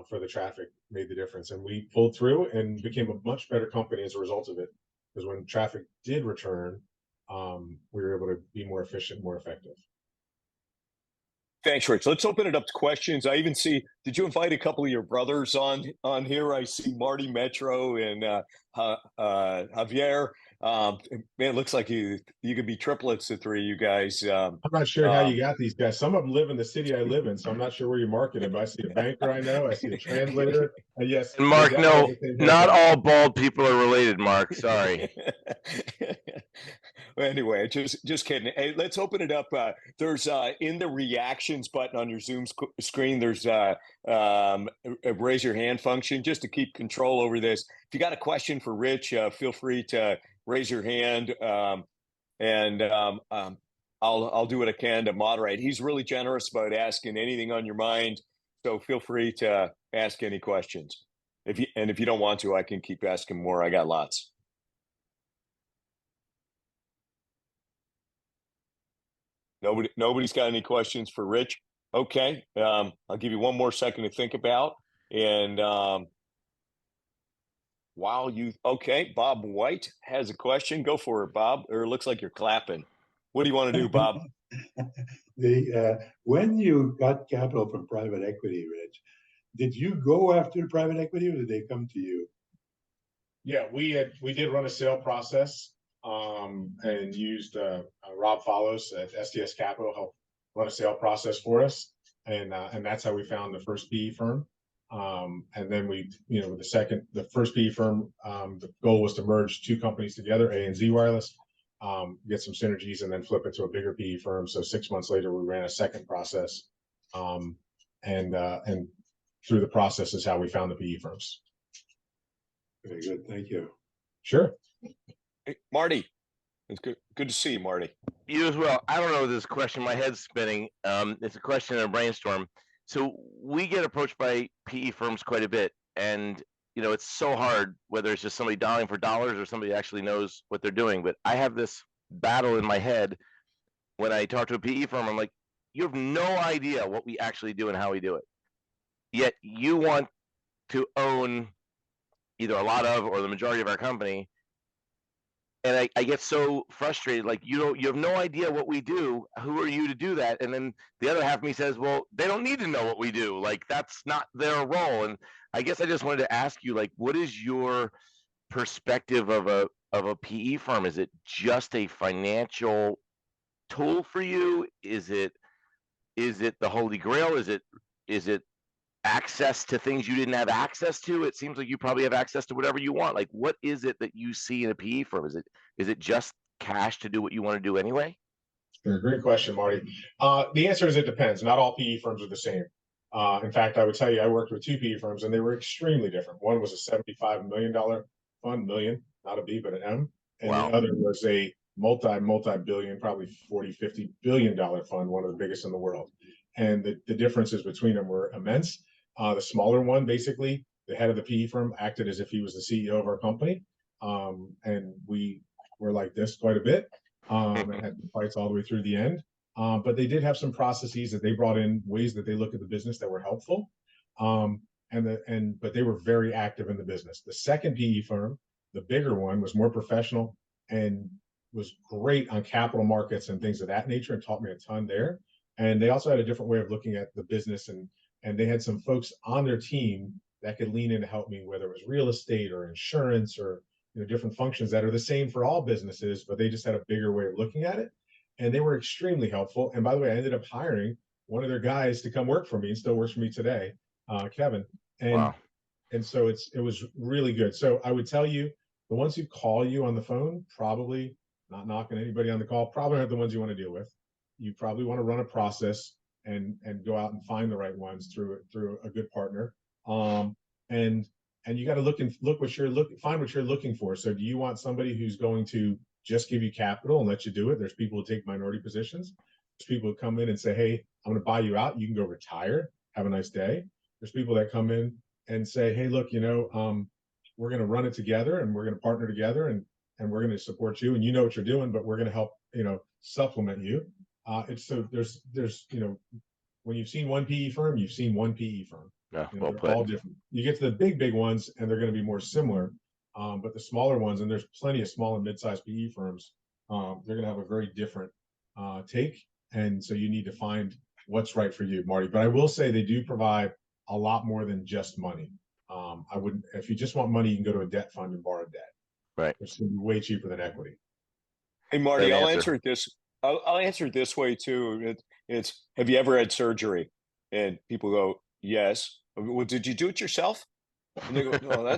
for the traffic made the difference. And we pulled through and became a much better company as a result of it. Because when traffic did return, we were able to be more efficient, more effective. Thanks, Rich. Let's open it up to questions. I even see, did you invite a couple of your brothers on here? I see Marty Metro and Javier. Man, it looks like you could be triplets, the three of you guys. I'm not sure how Um, you got these guys. Some of them live in the city I live in, so I'm not sure where you're marketing. But I see a banker I know, I see a translator, and yes, And they Mark, definitely have no, the same not haircut. all bald people are related, Mark. Sorry. Well, anyway, just kidding. Hey, let's open it up. There's in the reactions button on your Zoom screen. There's a raise your hand function just to keep control over this. If you got a question for Rich, feel free to raise your hand, and I'll do what I can to moderate. He's really generous about asking anything on your mind, so feel free to ask any questions. If you don't want to, I can keep asking more. I got lots. Nobody's got any questions for Rich. Okay, I'll give you one more second to think about. And okay, Bob White has a question. Go for it, Bob. Or it looks like you're clapping. What do you want to do, Bob? When you got capital from private equity, Rich, did you go after private equity or did they come to you? Yeah, we did run a sale process, and used Rob Follows at STS Capital helped run a sale process for us, and that's how we found the first PE firm. And then the first PE firm, the goal was to merge two companies together, A and Z Wireless, get some synergies, and then flip it to a bigger PE firm. So 6 months later, we ran a second process, um, and through the process is how we found the PE firms. Very good, thank you. Sure. Hey, Marty, it's good to see you, Marty. You as well. I don't know this question. My head's spinning. It's a question in a brainstorm. So we get approached by PE firms quite a bit, and it's so hard whether it's just somebody dialing for dollars or somebody actually knows what they're doing. But I have this battle in my head when I talk to a PE firm. I'm like, you have no idea what we actually do and how we do it. Yet you want to own either a lot of or the majority of our company. And I get so frustrated, like, you have no idea what we do. Who are you to do that? And then the other half of me says, well, they don't need to know what we do. Like, that's not their role. And I guess I just wanted to ask you, like, what is your perspective of a PE firm? Is it just a financial tool for you? Is it the holy grail? Is it access to things you didn't have access to? It seems like you probably have access to whatever you want. Like, what is it that you see in a PE firm? Is it just cash to do what you want to do anyway? Sure, great question, Marty. The answer is it depends. Not all PE firms are the same. In fact, I would tell you, I worked with two PE firms and they were extremely different. One was a $75 million fund, million, not a B, but an M. And Wow. the other was a multi-billion, probably 40, $50 billion fund, one of the biggest in the world. And the differences between them were immense. The smaller one, basically, the head of the PE firm acted as if he was the CEO of our company. And we were like this quite a bit, and had fights all the way through the end. But they did have some processes that they brought in, ways that they look at the business that were helpful. But they were very active in the business. The second PE firm, the bigger one, was more professional and was great on capital markets and things of that nature, and taught me a ton there. And they also had a different way of looking at the business, and they had some folks on their team that could lean in to help me, whether it was real estate or insurance or different functions that are the same for all businesses, but they just had a bigger way of looking at it. And they were extremely helpful. And by the way, I ended up hiring one of their guys to come work for me, and still works for me today, Kevin. And Wow. and so it was really good. So I would tell you, the ones who call you on the phone, probably, not knocking anybody on the call, probably aren't the ones you want to deal with. You probably want to run a process and go out and find the right ones through a good partner. And you got to find what you're looking for. So do you want somebody who's going to just give you capital and let you do it? There's people who take minority positions. There's people who come in and say, hey, I'm going to buy you out. You can go retire. Have a nice day. There's people that come in and say, hey, look, we're going to run it together, and we're going to partner together, and we're going to support you, and you know what you're doing, but we're going to help, supplement you. There's when you've seen one PE firm, you've seen one PE firm. Yeah, well They're put. all different. You get to the big ones, and they're going to be more similar. But the smaller ones, and there's plenty of small and mid-sized PE firms, they're going to have a very different take. And so you need to find what's right for you, Marty. But I will say they do provide a lot more than just money. If you just want money, you can go to a debt fund and borrow debt. Right. Which is way cheaper than equity. Hey, Marty, Great I'll answer. answer it this. I'll answer it this way too. It's have you ever had surgery? And people go, yes. Well, did you do it yourself? And they go, no,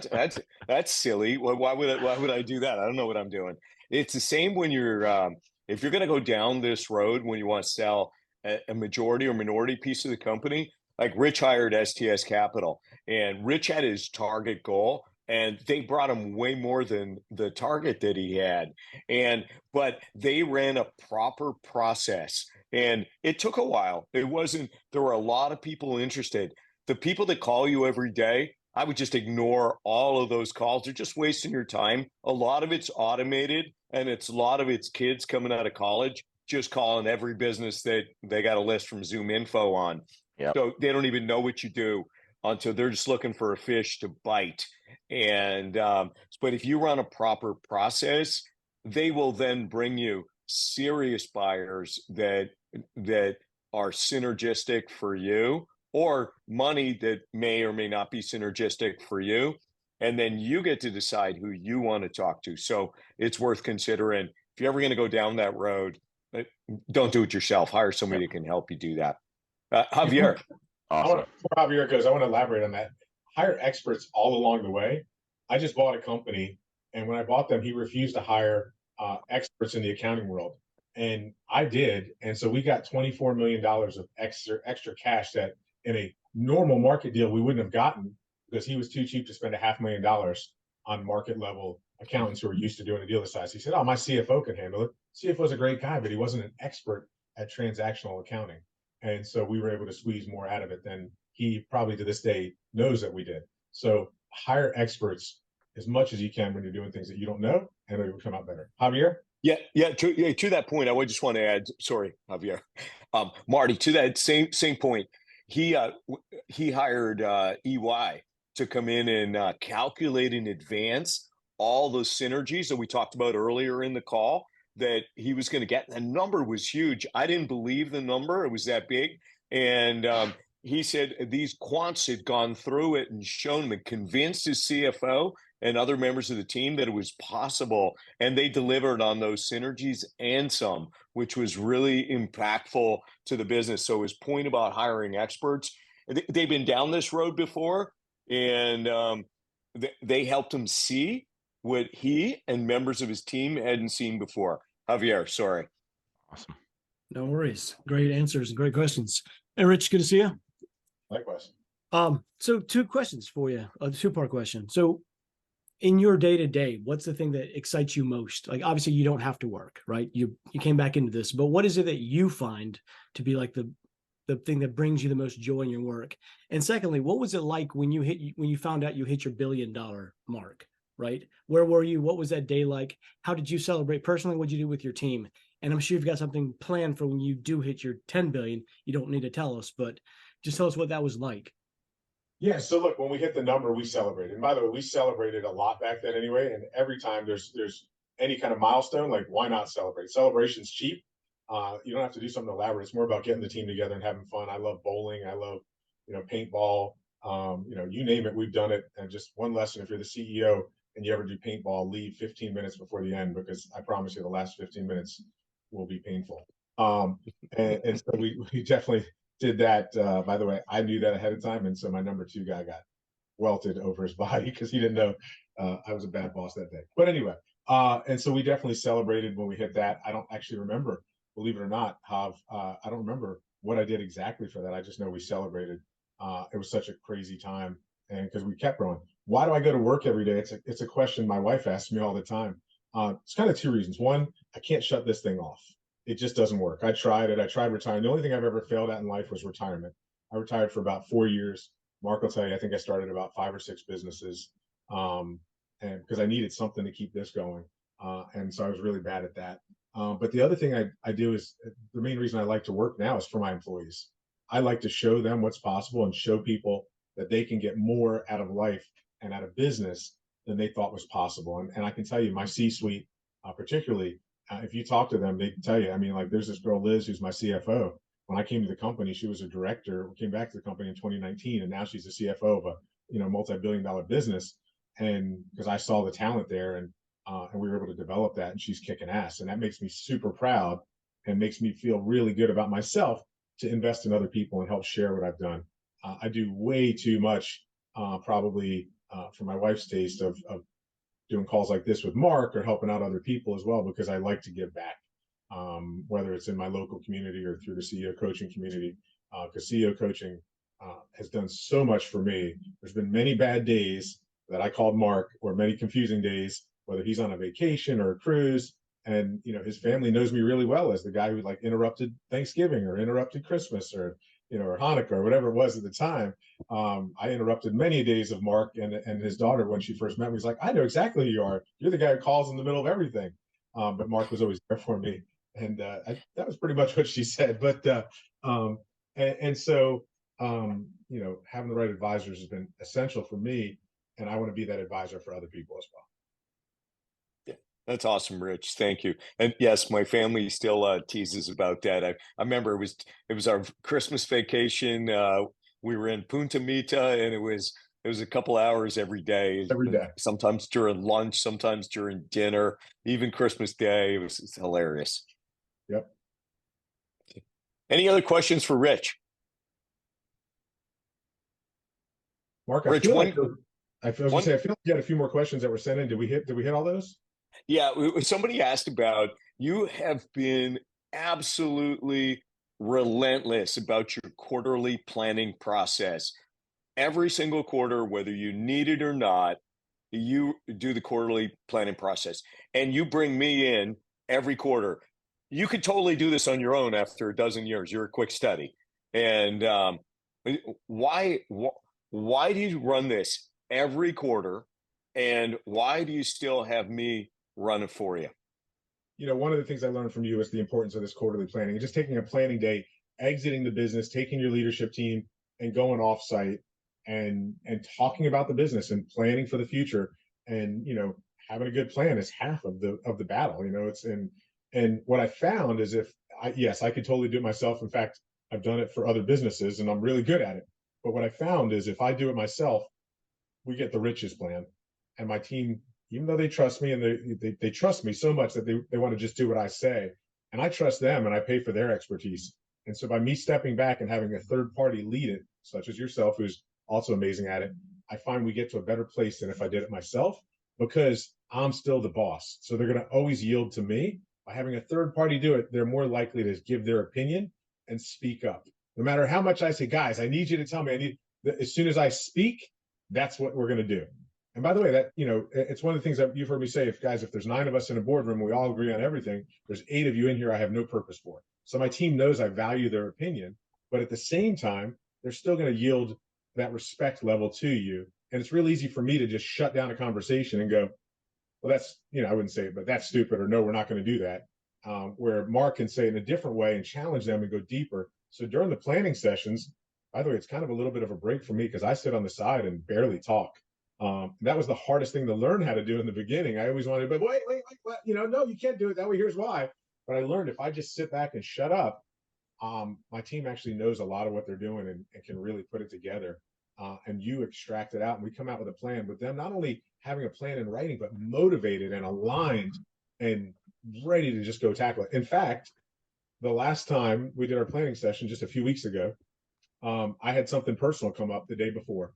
that's silly. Well, why would I do that? I don't know what I'm doing. It's the same when you're if you're going to go down this road when you want to sell a majority or minority piece of the company. Like Rich hired STS Capital, and Rich had his target goal, and they brought him way more than the target that he had. But they ran a proper process, and it took a while. It wasn't. There were a lot of people interested. The people that call you every day, I would just ignore all of those calls. They're just wasting your time. A lot of it's automated, and a lot of it's kids coming out of college just calling every business that they got a list from Zoom Info on. Yep. So they don't even know what you do until they're just looking for a fish to bite. But if you run a proper process, they will then bring you serious buyers that are synergistic for you, or money that may or may not be synergistic for you. and then you get to decide who you want to talk to. So it's worth considering. If you're ever going to go down that road, uh, don't do it yourself. Hire somebody that can help you do that. Javier. I Awesome. want to, before Javier goes, I want to elaborate on that. Hire experts all along the way. I just bought a company, and when I bought them, he refused to hire experts in the accounting world, and I did, and so we got $24 million of extra cash that in a normal market deal we wouldn't have gotten because he was too cheap to spend $500,000 on market level accountants who are used to doing a deal this size. He said, "Oh, my CFO can handle it." CFO is a great guy, but he wasn't an expert at transactional accounting. And so we were able to squeeze more out of it than he probably to this day knows that we did. So hire experts as much as you can when you're doing things that you don't know, and it will come out better. Javier? Yeah. To that point, I would just want to add. Sorry, Javier, Marty. To that same point, he hired EY to come in and calculate in advance all the synergies that we talked about earlier in the call that he was going to get. The number was huge. I didn't believe the number; it was that big, and he said these quants had gone through it and shown him and convinced his CFO and other members of the team that it was possible, and they delivered on those synergies and some, which was really impactful to the business. So his point about hiring experts, they've been down this road before, and they helped him see what he and members of his team hadn't seen before. Javier, sorry. Awesome. No worries. Great answers and great questions. And Rich, good to see you. Likewise. So two questions for you, a two-part question. So in your day-to-day, what's the thing that excites you most? Like, obviously you don't have to work, right? You came back into this, but what is it that you find to be like the thing that brings you the most joy in your work? And secondly, what was it like when you found out you hit your $1 billion mark, right? Where were you? What was that day like? How did you celebrate personally? What'd you do with your team? And I'm sure you've got something planned for when you do hit your 10 billion. You don't need to tell us, but just tell us what that was like. Yeah, so look, when we hit the number, we celebrated. And by the way, we celebrated a lot back then anyway. And every time there's any kind of milestone, like why not celebrate? Celebration's cheap. You don't have to do something elaborate. It's more about getting the team together and having fun. I love bowling. I love, paintball. You name it, we've done it. And just one lesson: if you're the CEO and you ever do paintball, leave 15 minutes before the end, because I promise you, the last 15 minutes will be painful. And so we definitely did that. By the way, I knew that ahead of time, and so my number two guy got welted over his body because he didn't know I was a bad boss that day. But anyway, and so we definitely celebrated when we hit that. I don't actually remember, believe it or not, I don't remember what I did exactly for that. I just know we celebrated. It was such a crazy time, and because we kept growing. Why do I go to work every day? It's a question my wife asks me all the time. It's kind of two reasons. One, I can't shut this thing off. It just doesn't work. I tried it. I tried retiring. The only thing I've ever failed at in life was retirement. I retired for about 4 years. Mark will tell you, I think I started about 5 or 6 businesses, and because I needed something to keep this going, and so I was really bad at that. But the other thing I do is, the main reason I like to work now is for my employees. I like to show them what's possible and show people that they can get more out of life and out of business than they thought was possible. And I can tell you, my C-suite, particularly, if you talk to them, they can tell you. I mean, like, there's this girl, Liz, who's my CFO. When I came to the company, she was a director. We came back to the company in 2019, and now she's the CFO of a multi-billion-dollar business. And because I saw the talent there, and we were able to develop that, and she's kicking ass, and that makes me super proud and makes me feel really good about myself to invest in other people and help share what I've done. I do way too much, probably for my wife's taste, of doing calls like this with Mark or helping out other people as well, because I like to give back, whether it's in my local community or through the CEO coaching community, because CEO coaching has done so much for me. There's been many bad days that I called Mark, or many confusing days, whether he's on a vacation or a cruise, and his family knows me really well as the guy who interrupted Thanksgiving or interrupted Christmas, or or Hanukkah or whatever it was at the time. I interrupted many days of Mark and his daughter when she first met me. He's like, "I know exactly who you are. You're the guy who calls in the middle of everything." But Mark was always there for me, and that was pretty much what she said. But so having the right advisors has been essential for me, and I want to be that advisor for other people as well. That's awesome, Rich. Thank you. And yes, my family still teases about that. I remember it was our Christmas vacation. We were in Punta Mita, and it was It was a couple hours every day, every day. sometimes during lunch, sometimes during dinner, even Christmas Day. It's hilarious. Yep. Any other questions for Rich? Mark, Rich, I feel like you had a few more questions that were sent in. Did we hit all those? Yeah, somebody asked about, you have been absolutely relentless about your quarterly planning process. Every single quarter, whether you need it or not, you do the quarterly planning process, and you bring me in every quarter. You could totally do this on your own after a dozen years. You're a quick study. And why, why do you run this every quarter? And why do you still have me running for you? One of the things I learned from you is the importance of this quarterly planning. Just taking a planning day, exiting the business, taking your leadership team and going offsite and talking about the business and planning for the future. And having a good plan is half of the battle. And what I found is yes, I could totally do it myself. In fact, I've done it for other businesses and I'm really good at it. But what I found is if I do it myself, we get the riches plan, and my team, even though they trust me and they trust me so much that they want to just do what I say, and I trust them and I pay for their expertise. And so by me stepping back and having a third party lead it, such as yourself, who's also amazing at it, I find we get to a better place than if I did it myself, because I'm still the boss. So they're going to always yield to me. By having a third party do it, they're more likely to give their opinion and speak up. No matter how much I say, guys, I need you to tell me, as soon as I speak, that's what we're going to do. And by the way, that it's one of the things that you've heard me say, if there's 9 of us in a boardroom, we all agree on everything, there's 8 of you in here I have no purpose for. So my team knows I value their opinion, but at the same time, they're still going to yield that respect level to you. And it's real easy for me to just shut down a conversation and go, well, that's, I wouldn't say it, but that's stupid, or no, we're not going to do that. Where Mark can say it in a different way and challenge them and go deeper. So during the planning sessions, by the way, it's kind of a little bit of a break for me because I sit on the side and barely talk. That was the hardest thing to learn how to do in the beginning. I always wanted, but wait, what? No, you can't do it that way. Here's why. But I learned if I just sit back and shut up, my team actually knows a lot of what they're doing and can really put it together. And you extract it out, and we come out with a plan with them, not only having a plan in writing, but motivated and aligned and ready to just go tackle it. In fact, the last time we did our planning session just a few weeks ago, I had something personal come up the day before.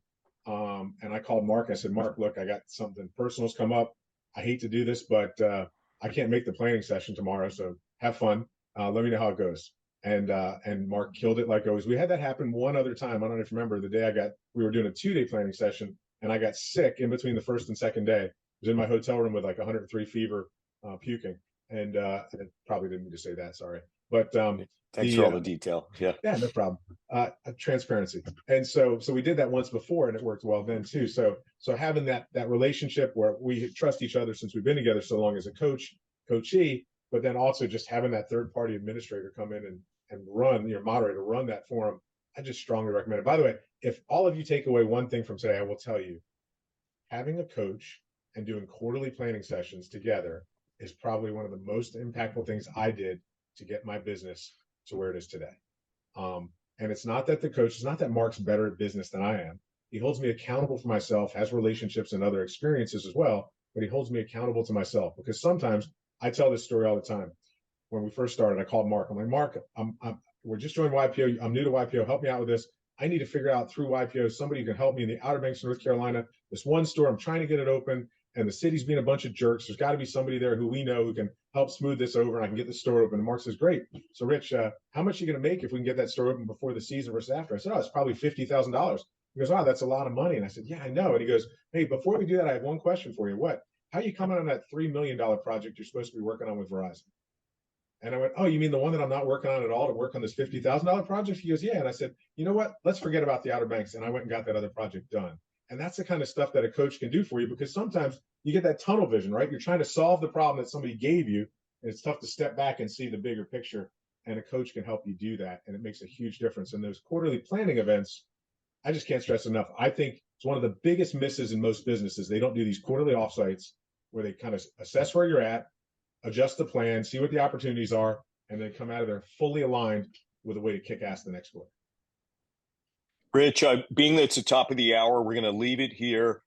And I called Mark. I said, Mark, look, I got something personal's come up. I hate to do this, but I can't make the planning session tomorrow. So have fun. Let me know how it goes. And Mark killed it like always. We had that happen one other time. I don't know if you remember the day we were doing a 2-day planning session, and I got sick in between the first and second day. I was in my hotel room with like 103 fever, puking. And I probably didn't mean to say that. Sorry. But thanks for all the detail. Yeah, no problem. Transparency. And so we did that once before, and it worked well then too. So having that relationship where we trust each other since we've been together so long as a coachee, but then also just having that third party administrator come in and run, moderator, run that forum, I just strongly recommend it. By the way, if all of you take away one thing from today, I will tell you, having a coach and doing quarterly planning sessions together is probably one of the most impactful things I did to get my business to where it is today. And it's not that Mark's better at business than I am. He holds me accountable for myself, has relationships and other experiences as well, but he holds me accountable to myself, because sometimes I tell this story all the time. When we first started, I called Mark. I'm like, Mark, we're just joining YPO. I'm new to YPO. Help me out with this. I need to figure out through YPO somebody who can help me in the Outer Banks of North Carolina. This one store, I'm trying to get it open, and the city's being a bunch of jerks. There's got to be somebody there who we know who can help smooth this over, and I can get the store open. And Mark says, great. So Rich, how much are you going to make if we can get that store open before the season versus after? I said, oh, it's probably $50,000. He goes, wow, that's a lot of money. And I said, yeah, I know. And he goes, hey, before we do that, I have one question for you. What? How are you coming on that $3 million project you're supposed to be working on with Verizon? And I went, oh, you mean the one that I'm not working on at all, to work on this $50,000 project? He goes, yeah. And I said, you know what? Let's forget about the Outer Banks. And I went and got that other project done. And that's the kind of stuff that a coach can do for you, because sometimes you get that tunnel vision, right? You're trying to solve the problem that somebody gave you, and it's tough to step back and see the bigger picture. And a coach can help you do that. And it makes a huge difference. And those quarterly planning events, I just can't stress enough. I think it's one of the biggest misses in most businesses. They don't do these quarterly offsites where they kind of assess where you're at, adjust the plan, see what the opportunities are, and then come out of there fully aligned with a way to kick ass the next quarter. Rich, being that it's the top of the hour, we're going to leave it here.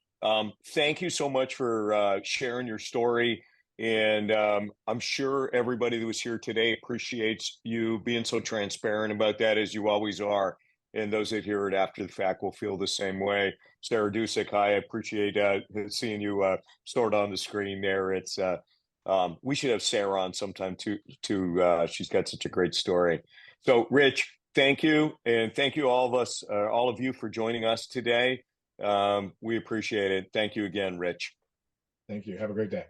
Thank you so much for sharing your story. And I'm sure everybody that was here today appreciates you being so transparent about that, as you always are. And those that hear it after the fact will feel the same way. Sarah Dusick, hi, I appreciate seeing you stored on the screen there. It's we should have Sarah on sometime too. She's got such a great story. So, Rich, thank you, and thank you all of you for joining us today. We appreciate it. Thank you again, Rich. Thank you. Have a great day.